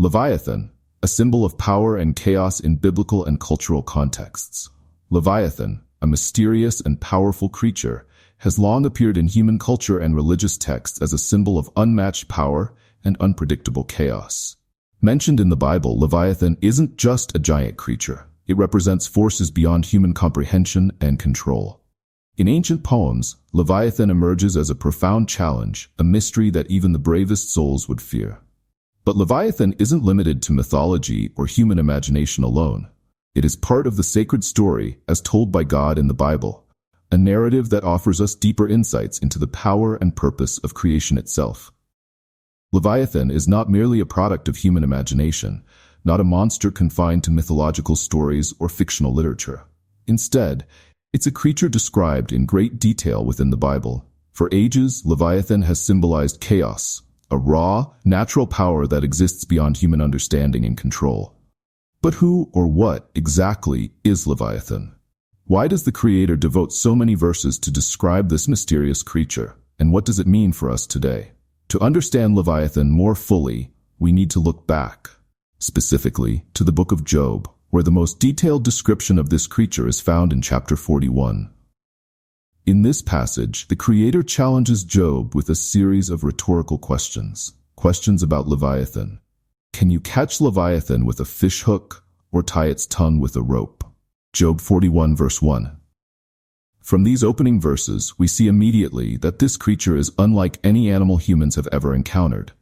Leviathan, a symbol of power and chaos in biblical and cultural contexts. Leviathan, a mysterious and powerful creature, has long appeared in human culture and religious texts as a symbol of unmatched power and unpredictable chaos. Mentioned in the Bible, Leviathan isn't just a giant creature. It represents forces beyond human comprehension and control. In ancient poems, Leviathan emerges as a profound challenge, a mystery that even the bravest souls would fear. But Leviathan isn't limited to mythology or human imagination alone. It is part of the sacred story as told by God in the Bible, a narrative that offers us deeper insights into the power and purpose of creation itself. Leviathan is not merely a product of human imagination, not a monster confined to mythological stories or fictional literature. Instead, it's a creature described in great detail within the Bible. For ages, Leviathan has symbolized chaos, a raw, natural power that exists beyond human understanding and control. But who or what exactly is Leviathan? Why does the Creator devote so many verses to describe this mysterious creature, and what does it mean for us today? To understand Leviathan more fully, we need to look back, specifically to the book of Job, where the most detailed description of this creature is found in chapter 41. In this passage, the Creator challenges Job with a series of rhetorical questions. Questions about Leviathan. Can you catch Leviathan with a fish hook or tie its tongue with a rope? Job 41 verse 1. From these opening verses, we see immediately that this creature is unlike any animal humans have ever encountered.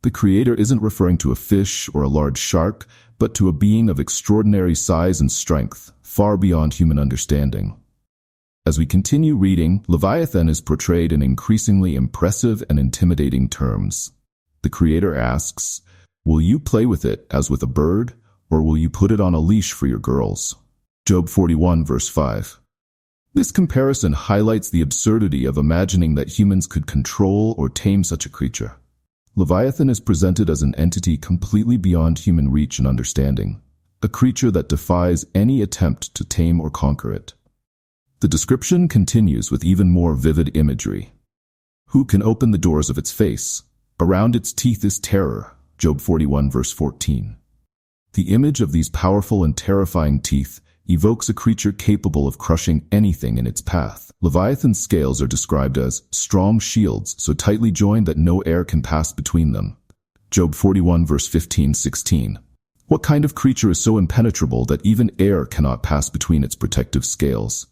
The Creator isn't referring to a fish or a large shark, but to a being of extraordinary size and strength, far beyond human understanding. As we continue reading, Leviathan is portrayed in increasingly impressive and intimidating terms. The Creator asks, "Will you play with it as with a bird, or will you put it on a leash for your girls?" Job 41 verse 5. This comparison highlights the absurdity of imagining that humans could control or tame such a creature. Leviathan is presented as an entity completely beyond human reach and understanding, a creature that defies any attempt to tame or conquer it. The description continues with even more vivid imagery. Who can open the doors of its face? Around its teeth is terror. Job 41 verse 14. The image of these powerful and terrifying teeth evokes a creature capable of crushing anything in its path. Leviathan's scales are described as strong shields so tightly joined that no air can pass between them. Job 41 verse 15-16. What kind of creature is so impenetrable that even air cannot pass between its protective scales?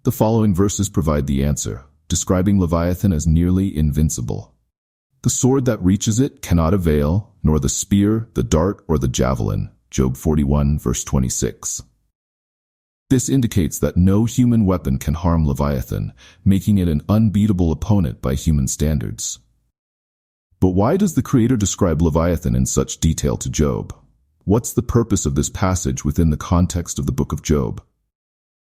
The following verses provide the answer, describing Leviathan as nearly invincible. The sword that reaches it cannot avail, nor the spear, the dart, or the javelin. Job 41 verse 26. This indicates that no human weapon can harm Leviathan, making it an unbeatable opponent by human standards. But why does the Creator describe Leviathan in such detail to Job? What's the purpose of this passage within the context of the book of Job?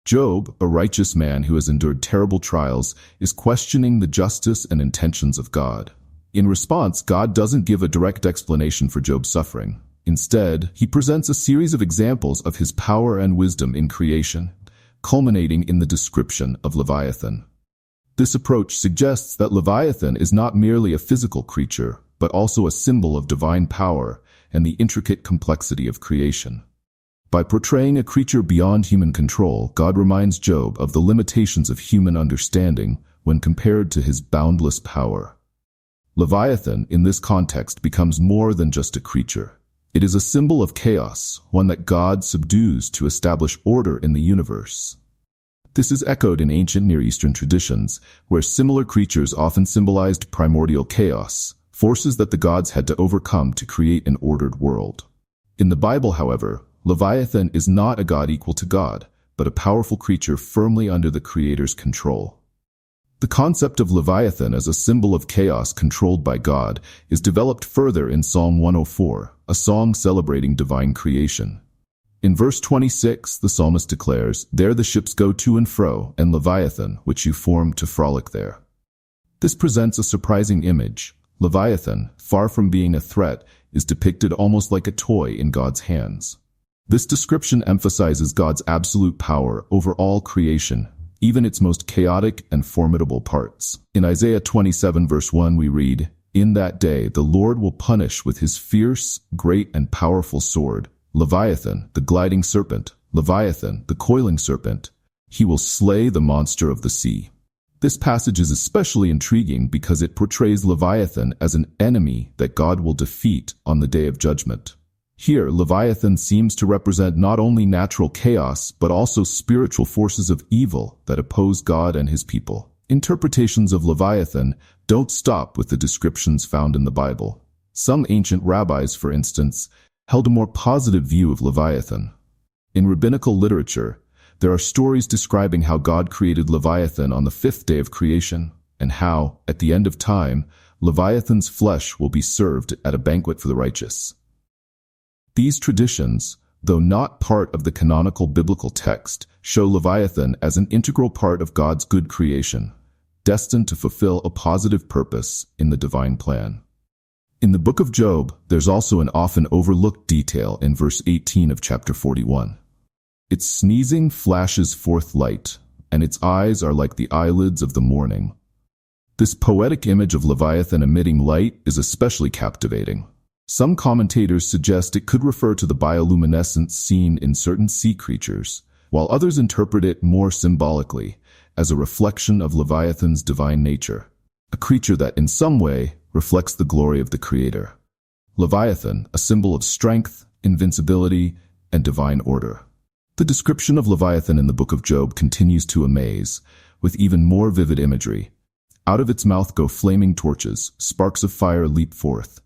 Job, a righteous man who has endured terrible trials, is questioning the justice and intentions of God. In response, God doesn't give a direct explanation for Job's suffering. Instead, he presents a series of examples of his power and wisdom in creation, culminating in the description of Leviathan. This approach suggests that Leviathan is not merely a physical creature, but also a symbol of divine power and the intricate complexity of creation. By portraying a creature beyond human control, God reminds Job of the limitations of human understanding when compared to his boundless power. Leviathan, in this context, becomes more than just a creature. It is a symbol of chaos, one that God subdues to establish order in the universe. This is echoed in ancient Near Eastern traditions, where similar creatures often symbolized primordial chaos, forces that the gods had to overcome to create an ordered world. In the Bible, however, Leviathan is not a god equal to God, but a powerful creature firmly under the Creator's control. The concept of Leviathan as a symbol of chaos controlled by God is developed further in Psalm 104, a song celebrating divine creation. In verse 26, the psalmist declares, "There the ships go to and fro, and Leviathan, which you formed to frolic there." This presents a surprising image. Leviathan, far from being a threat, is depicted almost like a toy in God's hands. This description emphasizes God's absolute power over all creation, even its most chaotic and formidable parts. In Isaiah 27 verse 1 we read, In that day the Lord will punish with his fierce, great, and powerful sword, Leviathan, the gliding serpent, Leviathan, the coiling serpent. He will slay the monster of the sea. This passage is especially intriguing because it portrays Leviathan as an enemy that God will defeat on the day of judgment. Here, Leviathan seems to represent not only natural chaos, but also spiritual forces of evil that oppose God and his people. Interpretations of Leviathan don't stop with the descriptions found in the Bible. Some ancient rabbis, for instance, held a more positive view of Leviathan. In rabbinical literature, there are stories describing how God created Leviathan on the fifth day of creation, and how, at the end of time, Leviathan's flesh will be served at a banquet for the righteous. These traditions, though not part of the canonical biblical text, show Leviathan as an integral part of God's good creation, destined to fulfill a positive purpose in the divine plan. In the book of Job, there's also an often overlooked detail in verse 18 of chapter 41. Its sneezing flashes forth light, and its eyes are like the eyelids of the morning. This poetic image of Leviathan emitting light is especially captivating. Some commentators suggest it could refer to the bioluminescence seen in certain sea creatures, while others interpret it more symbolically, as a reflection of Leviathan's divine nature, a creature that in some way reflects the glory of the Creator. Leviathan, a symbol of strength, invincibility, and divine order. The description of Leviathan in the book of Job continues to amaze, with even more vivid imagery. Out of its mouth go flaming torches, sparks of fire leap forth.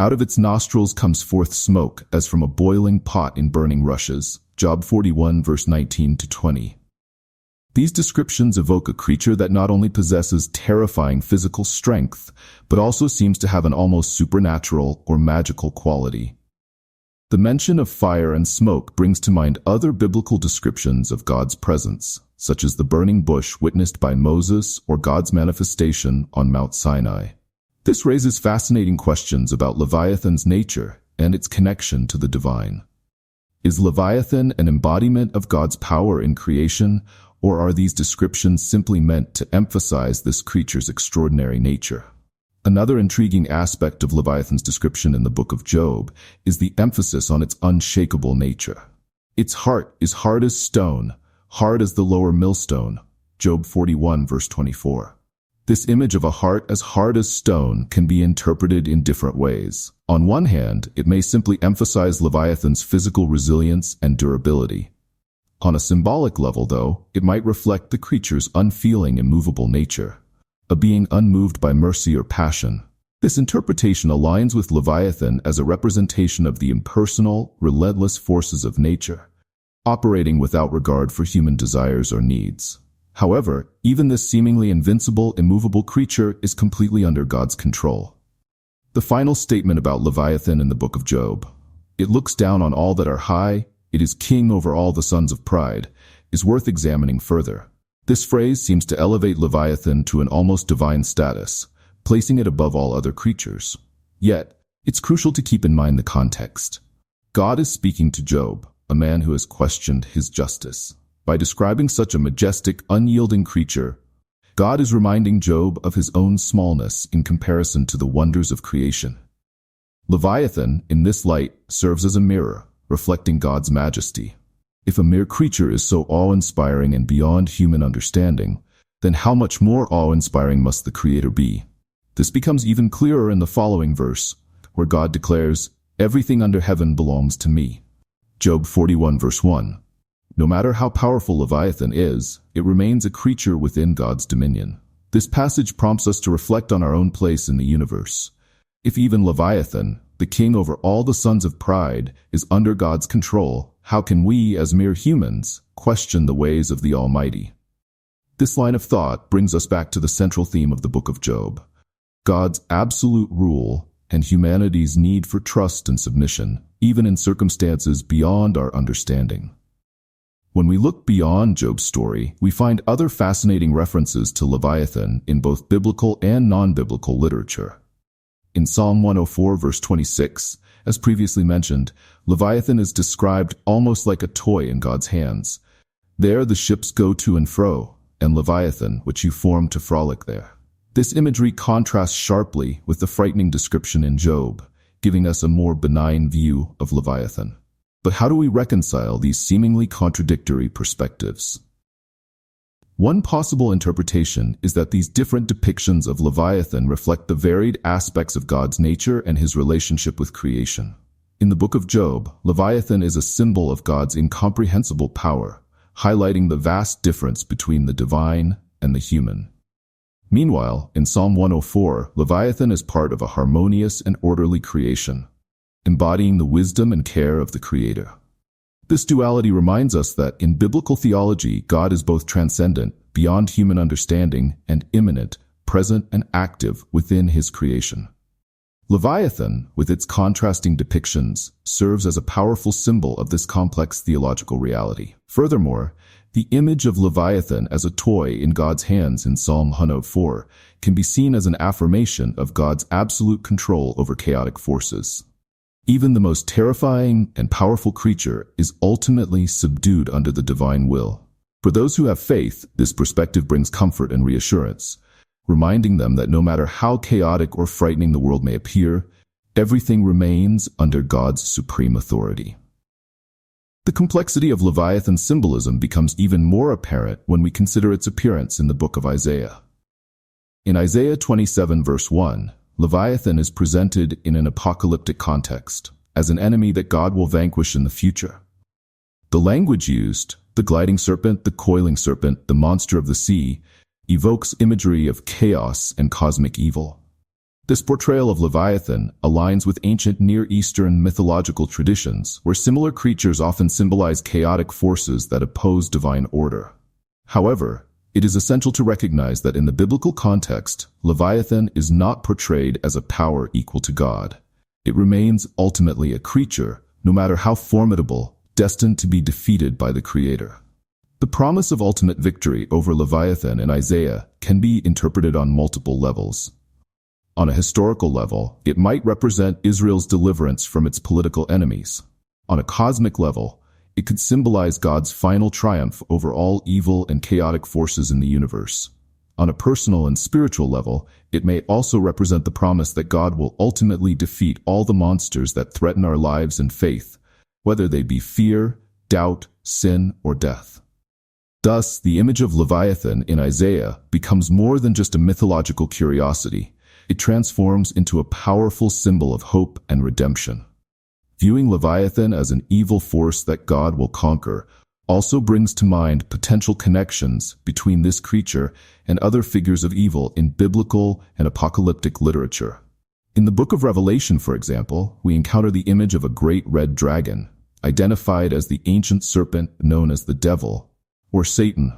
Out of its nostrils comes forth smoke as from a boiling pot in burning rushes. Job 41 verse 19 to 20. These descriptions evoke a creature that not only possesses terrifying physical strength, but also seems to have an almost supernatural or magical quality. The mention of fire and smoke brings to mind other biblical descriptions of God's presence, such as the burning bush witnessed by Moses or God's manifestation on Mount Sinai. This raises fascinating questions about Leviathan's nature and its connection to the divine. Is Leviathan an embodiment of God's power in creation, or are these descriptions simply meant to emphasize this creature's extraordinary nature? Another intriguing aspect of Leviathan's description in the book of Job is the emphasis on its unshakable nature. Its heart is hard as stone, hard as the lower millstone. Job 41 verse 24. This image of a heart as hard as stone can be interpreted in different ways. On one hand, it may simply emphasize Leviathan's physical resilience and durability. On a symbolic level, though, it might reflect the creature's unfeeling, immovable nature, a being unmoved by mercy or passion. This interpretation aligns with Leviathan as a representation of the impersonal, relentless forces of nature, operating without regard for human desires or needs. However, even this seemingly invincible, immovable creature is completely under God's control. The final statement about Leviathan in the book of Job, "It looks down on all that are high, it is king over all the sons of pride," is worth examining further. This phrase seems to elevate Leviathan to an almost divine status, placing it above all other creatures. Yet, it's crucial to keep in mind the context. God is speaking to Job, a man who has questioned his justice. By describing such a majestic, unyielding creature, God is reminding Job of his own smallness in comparison to the wonders of creation. Leviathan, in this light, serves as a mirror, reflecting God's majesty. If a mere creature is so awe-inspiring and beyond human understanding, then how much more awe-inspiring must the Creator be? This becomes even clearer in the following verse, where God declares, "Everything under heaven belongs to me." Job 41 verse 1. No matter how powerful Leviathan is, it remains a creature within God's dominion. This passage prompts us to reflect on our own place in the universe. If even Leviathan, the king over all the sons of pride, is under God's control, how can we, as mere humans, question the ways of the Almighty? This line of thought brings us back to the central theme of the book of Job: God's absolute rule and humanity's need for trust and submission, even in circumstances beyond our understanding. When we look beyond Job's story, we find other fascinating references to Leviathan in both biblical and non-biblical literature. In Psalm 104 verse 26, as previously mentioned, Leviathan is described almost like a toy in God's hands. There the ships go to and fro, and Leviathan, which you formed to frolic there. This imagery contrasts sharply with the frightening description in Job, giving us a more benign view of Leviathan. But how do we reconcile these seemingly contradictory perspectives? One possible interpretation is that these different depictions of Leviathan reflect the varied aspects of God's nature and his relationship with creation. In the book of Job, Leviathan is a symbol of God's incomprehensible power, highlighting the vast difference between the divine and the human. Meanwhile, in Psalm 104, Leviathan is part of a harmonious and orderly creation, embodying the wisdom and care of the Creator. This duality reminds us that in biblical theology, God is both transcendent, beyond human understanding, and immanent, present and active within his creation. Leviathan, with its contrasting depictions, serves as a powerful symbol of this complex theological reality. Furthermore, the image of Leviathan as a toy in God's hands in Psalm 104 can be seen as an affirmation of God's absolute control over chaotic forces. Even the most terrifying and powerful creature is ultimately subdued under the divine will. For those who have faith, this perspective brings comfort and reassurance, reminding them that no matter how chaotic or frightening the world may appear, everything remains under God's supreme authority. The complexity of Leviathan's symbolism becomes even more apparent when we consider its appearance in the book of Isaiah. In Isaiah 27 verse 1, Leviathan is presented in an apocalyptic context, as an enemy that God will vanquish in the future. The language used, the gliding serpent, the coiling serpent, the monster of the sea, evokes imagery of chaos and cosmic evil. This portrayal of Leviathan aligns with ancient Near Eastern mythological traditions, where similar creatures often symbolize chaotic forces that oppose divine order. However, it is essential to recognize that in the biblical context, Leviathan is not portrayed as a power equal to God. It remains ultimately a creature, no matter how formidable, destined to be defeated by the Creator. The promise of ultimate victory over Leviathan in Isaiah can be interpreted on multiple levels. On a historical level, it might represent Israel's deliverance from its political enemies. On a cosmic level, it could symbolize God's final triumph over all evil and chaotic forces in the universe. On a personal and spiritual level, it may also represent the promise that God will ultimately defeat all the monsters that threaten our lives and faith, whether they be fear, doubt, sin, or death. Thus, the image of Leviathan in Isaiah becomes more than just a mythological curiosity. It transforms into a powerful symbol of hope and redemption. Viewing Leviathan as an evil force that God will conquer also brings to mind potential connections between this creature and other figures of evil in biblical and apocalyptic literature. In the book of Revelation, for example, we encounter the image of a great red dragon, identified as the ancient serpent known as the devil, or Satan.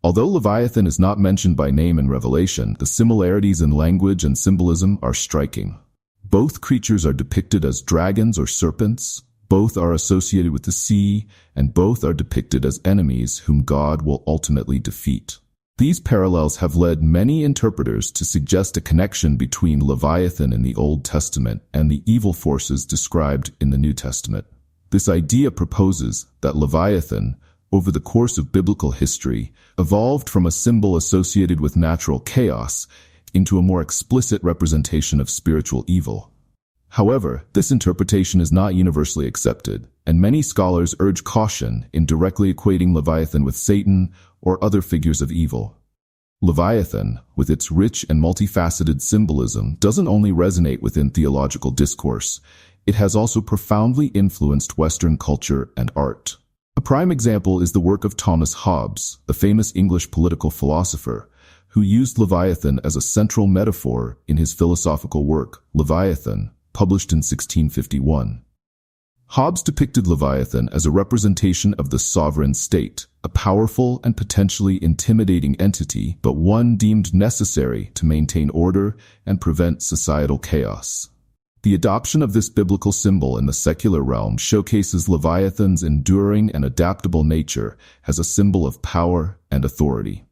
Although Leviathan is not mentioned by name in Revelation, the similarities in language and symbolism are striking. Both creatures are depicted as dragons or serpents, both are associated with the sea, and both are depicted as enemies whom God will ultimately defeat. These parallels have led many interpreters to suggest a connection between Leviathan in the Old Testament and the evil forces described in the New Testament. This idea proposes that Leviathan, over the course of biblical history, evolved from a symbol associated with natural chaos into a more explicit representation of spiritual evil. However, this interpretation is not universally accepted, and many scholars urge caution in directly equating Leviathan with Satan or other figures of evil. Leviathan, with its rich and multifaceted symbolism, doesn't only resonate within theological discourse, it has also profoundly influenced Western culture and art. A prime example is the work of Thomas Hobbes, the famous English political philosopher, who used Leviathan as a central metaphor in his philosophical work, Leviathan, published in 1651. Hobbes depicted Leviathan as a representation of the sovereign state, a powerful and potentially intimidating entity, but one deemed necessary to maintain order and prevent societal chaos. The adoption of this biblical symbol in the secular realm showcases Leviathan's enduring and adaptable nature as a symbol of power and authority.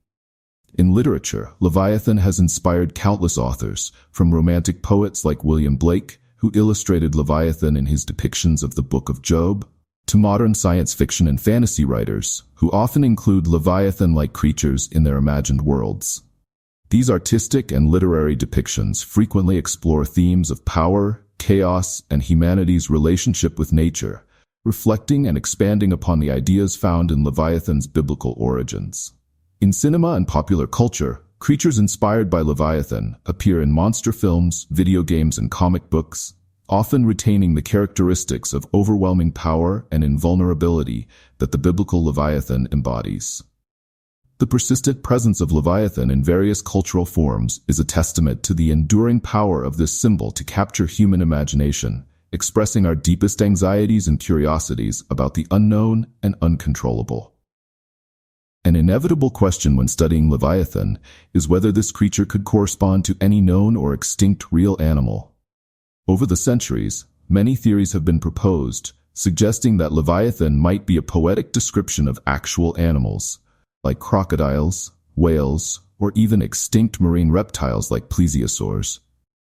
In literature, Leviathan has inspired countless authors, from romantic poets like William Blake, who illustrated Leviathan in his depictions of the Book of Job, to modern science fiction and fantasy writers, who often include Leviathan-like creatures in their imagined worlds. These artistic and literary depictions frequently explore themes of power, chaos, and humanity's relationship with nature, reflecting and expanding upon the ideas found in Leviathan's biblical origins. In cinema and popular culture, creatures inspired by Leviathan appear in monster films, video games, and comic books, often retaining the characteristics of overwhelming power and invulnerability that the biblical Leviathan embodies. The persistent presence of Leviathan in various cultural forms is a testament to the enduring power of this symbol to capture human imagination, expressing our deepest anxieties and curiosities about the unknown and uncontrollable. An inevitable question when studying Leviathan is whether this creature could correspond to any known or extinct real animal. Over the centuries, many theories have been proposed, suggesting that Leviathan might be a poetic description of actual animals, like crocodiles, whales, or even extinct marine reptiles like plesiosaurs.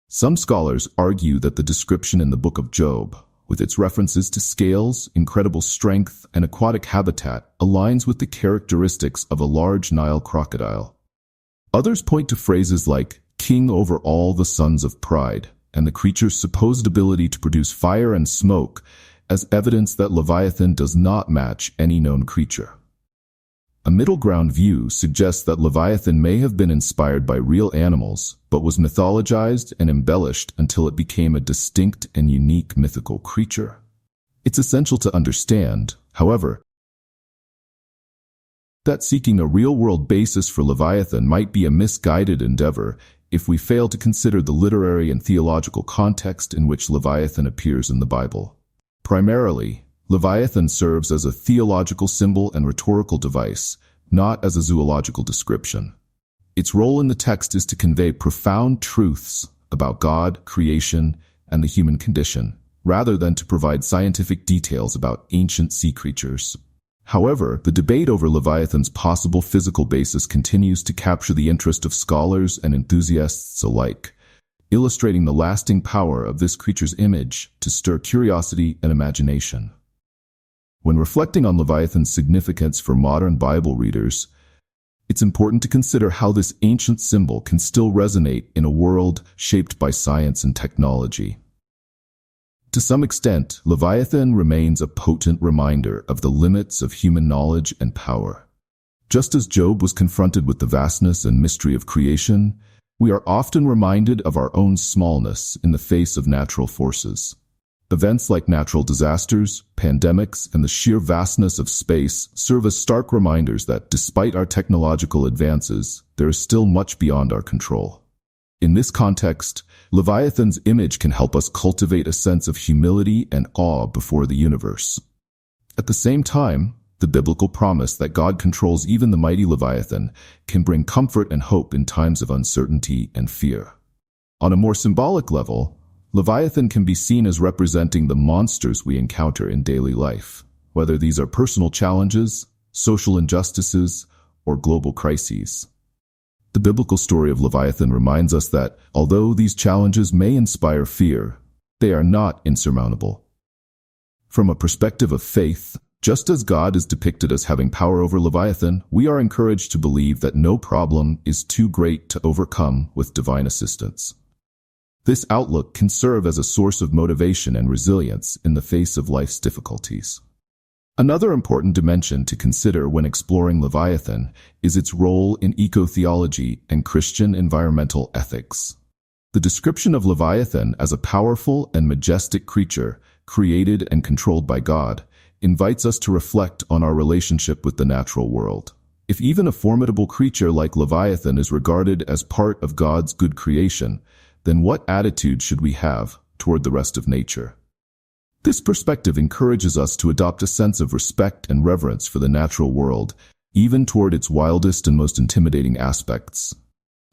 Some scholars argue that the description in the Book of Job, with its references to scales, incredible strength, and aquatic habitat, aligns with the characteristics of a large Nile crocodile. Others point to phrases like "king over all the sons of pride" and the creature's supposed ability to produce fire and smoke as evidence that Leviathan does not match any known creature. A middle ground view suggests that Leviathan may have been inspired by real animals, but was mythologized and embellished until it became a distinct and unique mythical creature. It's essential to understand, however, that seeking a real-world basis for Leviathan might be a misguided endeavor if we fail to consider the literary and theological context in which Leviathan appears in the Bible. Primarily, Leviathan serves as a theological symbol and rhetorical device, not as a zoological description. Its role in the text is to convey profound truths about God, creation, and the human condition, rather than to provide scientific details about ancient sea creatures. However, the debate over Leviathan's possible physical basis continues to capture the interest of scholars and enthusiasts alike, illustrating the lasting power of this creature's image to stir curiosity and imagination. When reflecting on Leviathan's significance for modern Bible readers, it's important to consider how this ancient symbol can still resonate in a world shaped by science and technology. To some extent, Leviathan remains a potent reminder of the limits of human knowledge and power. Just as Job was confronted with the vastness and mystery of creation, we are often reminded of our own smallness in the face of natural forces. Events like natural disasters, pandemics, and the sheer vastness of space serve as stark reminders that, despite our technological advances, there is still much beyond our control. In this context, Leviathan's image can help us cultivate a sense of humility and awe before the universe. At the same time, the biblical promise that God controls even the mighty Leviathan can bring comfort and hope in times of uncertainty and fear. On a more symbolic level, Leviathan can be seen as representing the monsters we encounter in daily life, whether these are personal challenges, social injustices, or global crises. The biblical story of Leviathan reminds us that, although these challenges may inspire fear, they are not insurmountable. From a perspective of faith, just as God is depicted as having power over Leviathan, we are encouraged to believe that no problem is too great to overcome with divine assistance. This outlook can serve as a source of motivation and resilience in the face of life's difficulties. Another important dimension to consider when exploring Leviathan is its role in eco-theology and Christian environmental ethics. The description of Leviathan as a powerful and majestic creature, created and controlled by God, invites us to reflect on our relationship with the natural world. If even a formidable creature like Leviathan is regarded as part of God's good creation, then what attitude should we have toward the rest of nature? This perspective encourages us to adopt a sense of respect and reverence for the natural world, even toward its wildest and most intimidating aspects.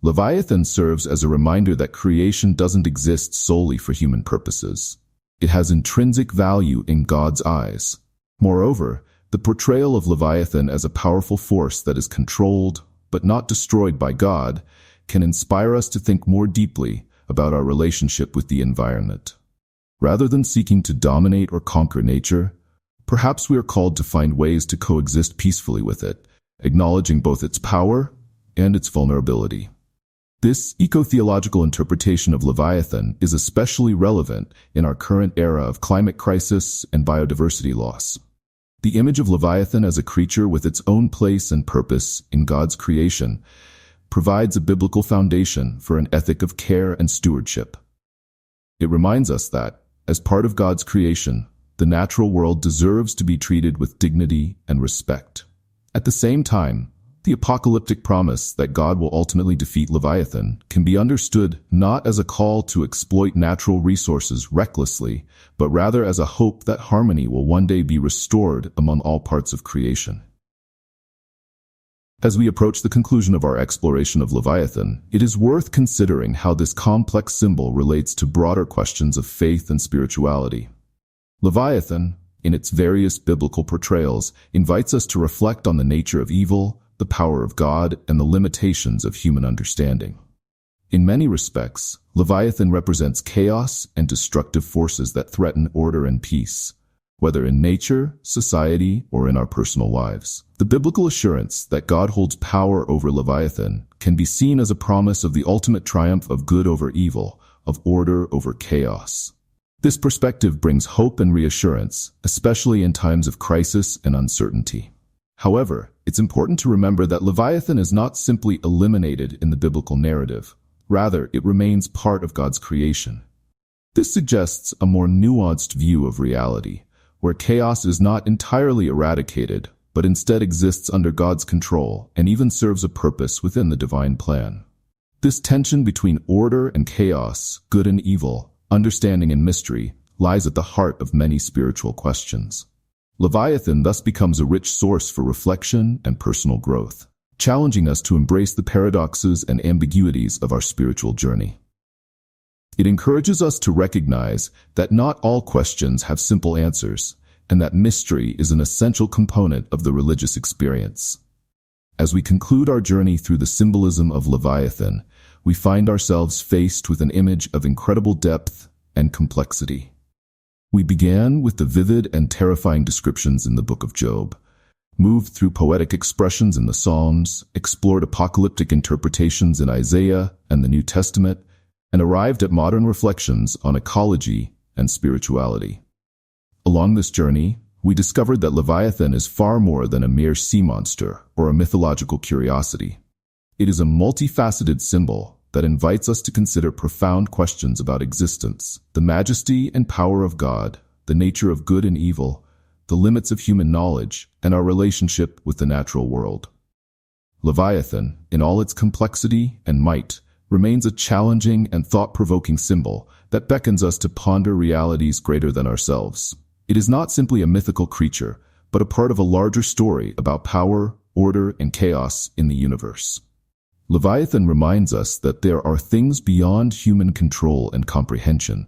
Leviathan serves as a reminder that creation doesn't exist solely for human purposes. It has intrinsic value in God's eyes. Moreover, the portrayal of Leviathan as a powerful force that is controlled, but not destroyed by God, can inspire us to think more deeply about our relationship with the environment. Rather than seeking to dominate or conquer nature, perhaps we are called to find ways to coexist peacefully with it, acknowledging both its power and its vulnerability. This eco-theological interpretation of Leviathan is especially relevant in our current era of climate crisis and biodiversity loss. The image of Leviathan as a creature with its own place and purpose in God's creation provides a biblical foundation for an ethic of care and stewardship. It reminds us that, as part of God's creation, the natural world deserves to be treated with dignity and respect. At the same time, the apocalyptic promise that God will ultimately defeat Leviathan can be understood not as a call to exploit natural resources recklessly, but rather as a hope that harmony will one day be restored among all parts of creation. As we approach the conclusion of our exploration of Leviathan, it is worth considering how this complex symbol relates to broader questions of faith and spirituality. Leviathan, in its various biblical portrayals, invites us to reflect on the nature of evil, the power of God, and the limitations of human understanding. In many respects, Leviathan represents chaos and destructive forces that threaten order and peace, whether in nature, society, or in our personal lives. The biblical assurance that God holds power over Leviathan can be seen as a promise of the ultimate triumph of good over evil, of order over chaos. This perspective brings hope and reassurance, especially in times of crisis and uncertainty. However, it's important to remember that Leviathan is not simply eliminated in the biblical narrative. Rather, it remains part of God's creation. This suggests a more nuanced view of reality, where chaos is not entirely eradicated, but instead exists under God's control and even serves a purpose within the divine plan. This tension between order and chaos, good and evil, understanding and mystery, lies at the heart of many spiritual questions. Leviathan thus becomes a rich source for reflection and personal growth, challenging us to embrace the paradoxes and ambiguities of our spiritual journey. It encourages us to recognize that not all questions have simple answers, and that mystery is an essential component of the religious experience. As we conclude our journey through the symbolism of Leviathan, we find ourselves faced with an image of incredible depth and complexity. We began with the vivid and terrifying descriptions in the book of Job, moved through poetic expressions in the Psalms, explored apocalyptic interpretations in Isaiah and the New Testament, and arrived at modern reflections on ecology and spirituality. Along this journey, we discovered that Leviathan is far more than a mere sea monster or a mythological curiosity. It is a multifaceted symbol that invites us to consider profound questions about existence, the majesty and power of God, the nature of good and evil, the limits of human knowledge, and our relationship with the natural world. Leviathan, in all its complexity and might, remains a challenging and thought-provoking symbol that beckons us to ponder realities greater than ourselves. It is not simply a mythical creature, but a part of a larger story about power, order, and chaos in the universe. Leviathan reminds us that there are things beyond human control and comprehension,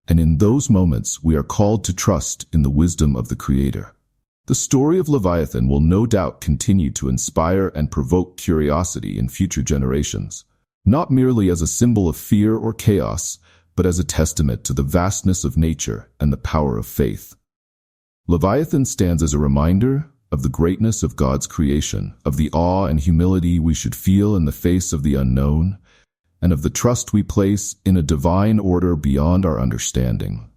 and in those moments we are called to trust in the wisdom of the Creator. The story of Leviathan will no doubt continue to inspire and provoke curiosity in future generations, not merely as a symbol of fear or chaos, but as a testament to the vastness of nature and the power of faith. Leviathan stands as a reminder of the greatness of God's creation, of the awe and humility we should feel in the face of the unknown, and of the trust we place in a divine order beyond our understanding.